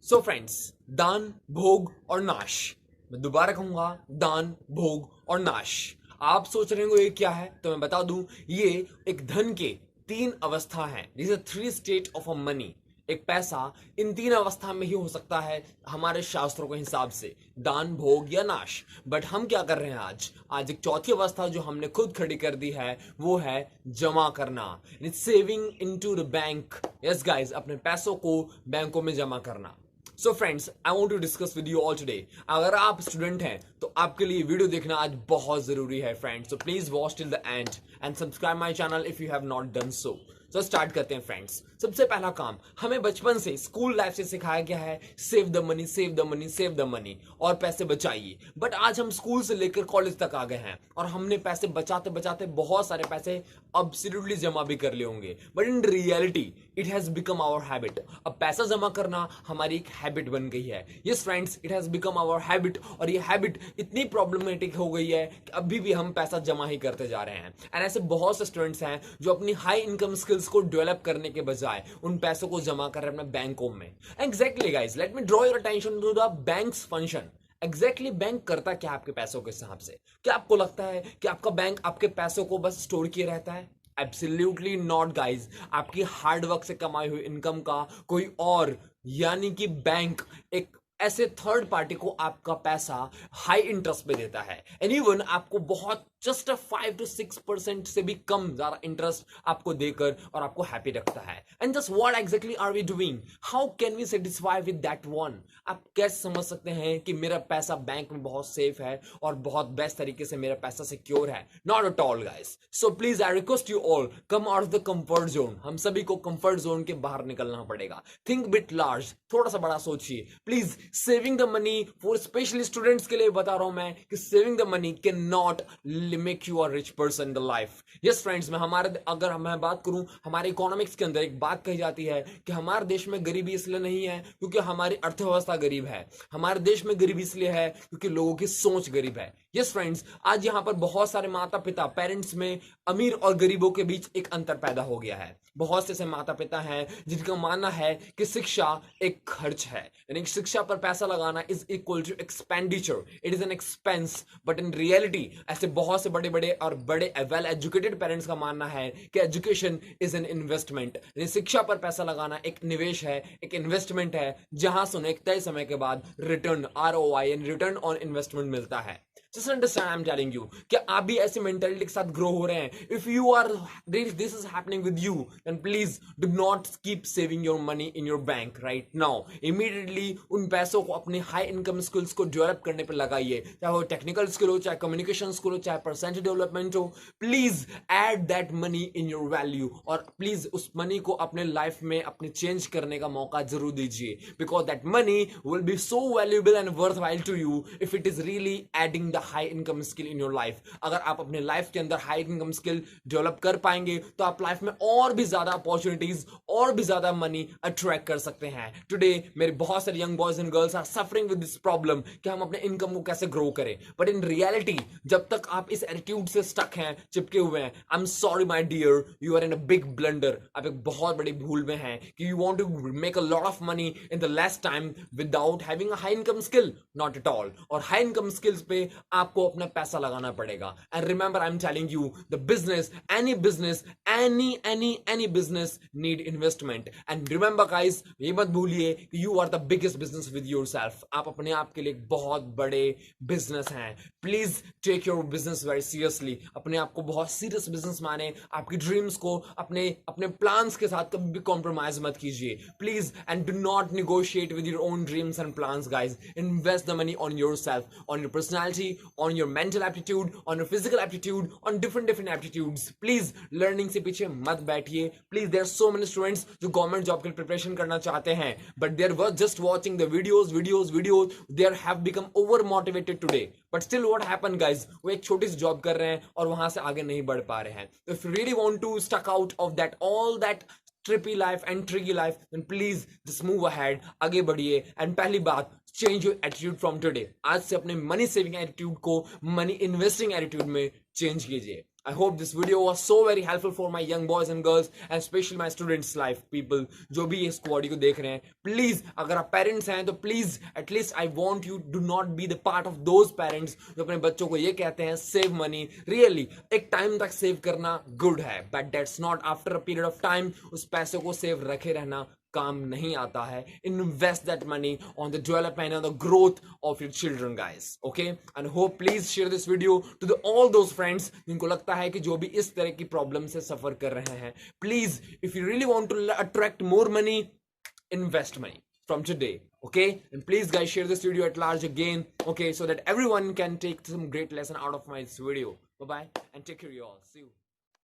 So friends, दान, भोग और नाश। मैं दोबारा कहूंगा, दान, भोग और नाश। आप सोच रहे हो ये क्या है, तो मैं बता दूं, ये एक धन के तीन अवस्था हैं। This is three state of a money. एक पैसा इन तीन अवस्था में ही हो सकता है हमारे शास्त्रों के हिसाब से, दान, भोग या नाश। बट हम क्या कर रहे हैं आज एक चौथी अवस्था जो हमने खुद खड़ी कर दी है, वो है जमा करना। Saving into the bank. Yes guys, अपने पैसों को बैंकों में जमा करना। So friends, I want to discuss with you all today. अगर आप स्टूडेंट हैं तो आपके लिए वीडियो देखना आज बहुत जरूरी है friends. So please watch till the end and subscribe my channel if you have not done so. तो स्टार्ट करते हैं फ्रेंड्स। सबसे पहला काम, हमें बचपन से स्कूल लाइफ से सिखाया गया है save the money, save the money, save the money, और पैसे बचाइए। बट आज हम स्कूल से लेकर कॉलेज तक आ गए हैं और हमने पैसे बचाते बचाते बहुत सारे पैसे अब्सोल्युटली जमा भी कर लिए होंगे। But in reality it has become our habit. अब पैसा जमा करना हमारी एक हैबिट बन गई है। Yes friends, it has become our habit. और ये हैबिट इतनी प्रॉब्लमेटिक हो गई है कि अभी भी हम पैसा जमा ही करते जा रहे हैं। एंड ऐसे बहुत से स्टूडेंट्स हैं जो अपनी हाई इनकम स्किल्स को डेवलप करने के बजाय उन पैसों को जमा कर रहे हैं अपने बैंकों में। Exactly guys, let me draw your attention to the bank's function. Exactly bank करता क्या आपके पैसों के हिसाब से? क्या आपको लगता है कि आपका बैंक आपके पैसों को बस स्टोर किए रहता है? Absolutely not guys. आपकी हार्डवर्क से कमाई हुई इनकम का कोई और, यानी कि बैंक, एक ऐसे थर्ड पार्टी को आपका पैसा हाई इंटरेस्ट पे देता है। एंड इवन आपको बहुत जस्ट 5 to 6% से भी कम ज्यादा इंटरेस्ट आपको देकर और आपको हैप्पी रखता है। And just what exactly are we doing? How can we satisfy with that one? आप कैसे समझ सकते हैं कि मेरा पैसा बैंक में बहुत सेफ है और बहुत बेस्ट तरीके से मेरा पैसा सिक्योर है? Not at all guys. So please I request you all, come out of the comfort zone. हम सभी को कंफर्ट जोन के बाहर निकलना पड़ेगा। थिंक बिट लार्ज, थोड़ा सा बड़ा सोचिए please. Saving the money for specially students के लिए बता रहा हूं मैं कि saving the money can not make you a rich person in the life. Yes friends, अगर मैं बात करूं, हमारे इकोनॉमिक्स के अंदर एक बात कही जाती है कि हमारे देश में गरीबी इसलिए नहीं है क्योंकि हमारी अर्थव्यवस्था गरीब है। हमारे देश में गरीबी इसलिए है क्योंकि लोगों की सोच गरीब है। यस फ्रेंड्स, आज यहां पर बहुत सारे माता पिता, पेरेंट्स में अमीर और गरीबों के बीच एक अंतर पैदा हो गया है। बहुत से ऐसे माता पिता हैं जिनका मानना है कि शिक्षा एक खर्च है, यानी शिक्षा पर पैसा लगाना is equal to expenditure, it is an expense. But in reality ऐसे बहुत से बड़े बड़े और बड़े वेल एजुकेटेड पेरेंट्स का मानना है कि एजुकेशन इज एन इन्वेस्टमेंट। शिक्षा पर पैसा लगाना एक निवेश है, एक इन्वेस्टमेंट है, जहां से उन्हें एक तय समय के बाद return, ROI and return on investment मिलता है। Just understand, I'm telling you, क्या आप भी ऐसे मेंटालिटी के साथ ग्रो हो रहे हैं? If you are, this is happening with you, then please do not keep saving your money in your bank right now. Immediately उन पैसों को अपने हाई इनकम स्किल्स को डेवलप करने पर लगाइए, चाहे वो टेक्निकल स्किल हो, चाहे कम्युनिकेशन स्किल हो, चाहे पर्सनैलिटी डेवलपमेंट हो। Please add that money in your value, और प्लीज उस मनी को अपने लाइफ में अपने चेंज करने का मौका जरूर दीजिए, because that money will be so valuable and worthwhile to you if it is really adding the high income skill in your life. अगर आप अपने लाइफ के अंदर हाई इनकम स्किल डेवलप कर पाएंगे तो आप लाइफ में और भी ज्यादा अपॉर्चुनिटीज और भी ज्यादा मनी अट्रैक्ट कर सकते हैं। टुडे मेरे बहुत सारे young boys and girls are suffering with this problem कि हम अपने इनकम को कैसे ग्रो करें। बट इन रियलिटी जब तक आप इस एटीट्यूड से स्टक हैं, चिपके हुए हैं, I am sorry my dear, you are in a big blunder. आप एक बहुत बड़ी भूल में हैं कि you want to make a lot of money in the less time without having a high income skill. Not at all. और high income skills पे आपको अपना पैसा लगाना पड़ेगा। And remember, I am telling you, the business, any business, any business need investment. And remember guys, ये मत भूलिए कि you are the biggest business with yourself. आप अपने आप के लिए बहुत बड़े बिजनेस हैं। Please take your business very seriously. अपने आप को बहुत सीरियस बिजनेस माने। आपकी ड्रीम्स को, अपने अपने प्लान्स के साथ कभी भी कॉम्प्रोमाइज मत कीजिए please. And do not negotiate with your own dreams and plans guys. Invest the money on yourself, on your personality, on your mental aptitude, on your physical aptitude, on different aptitudes. Please learning से पीछे मत बैठिए। Please, there are so many students जो government job के लिए preparation करना चाहते हैं, but they are just watching the videos. They have become over motivated today, but still what happened guys, वो एक छोटी सी जॉब कर रहे हैं और वहां से आगे नहीं बढ़ पा रहे हैं। If you really want to stuck out of that all that trippy life and tricky life, then please just move ahead, आगे बढ़िए। एंड पहली बात, change your attitude from today. आज से अपने मनी सेविंग एटीट्यूड को मनी इन्वेस्टिंग एटीट्यूड में change कीजिए। I hope this video was so very helpful for my young boys and girls and especially my students life people जो भी इस audio को देख रहे हैं. प्लीज अगर आप पेरेंट्स हैं तो please at least I want you do not be the part of those parents जो अपने बच्चों को ये कहते हैं सेव मनी. रियली एक टाइम तक सेव करना गुड है but that's not after a period of time. उस पैसे को सेव रखे रहना काम नहीं आता है. Invest that money on the development on the growth of your children guys. Okay and hope please share this video to the all those friends जिनको लगता है कि जो भी इस तरह की प्रॉब्लम से सफर कर रहे हैं. Please if you really want to attract more money, invest money from today. Okay, and please guys share this video at large again, okay, so that everyone can take some great lesson out of my video. Bye bye and take care, you all. See you.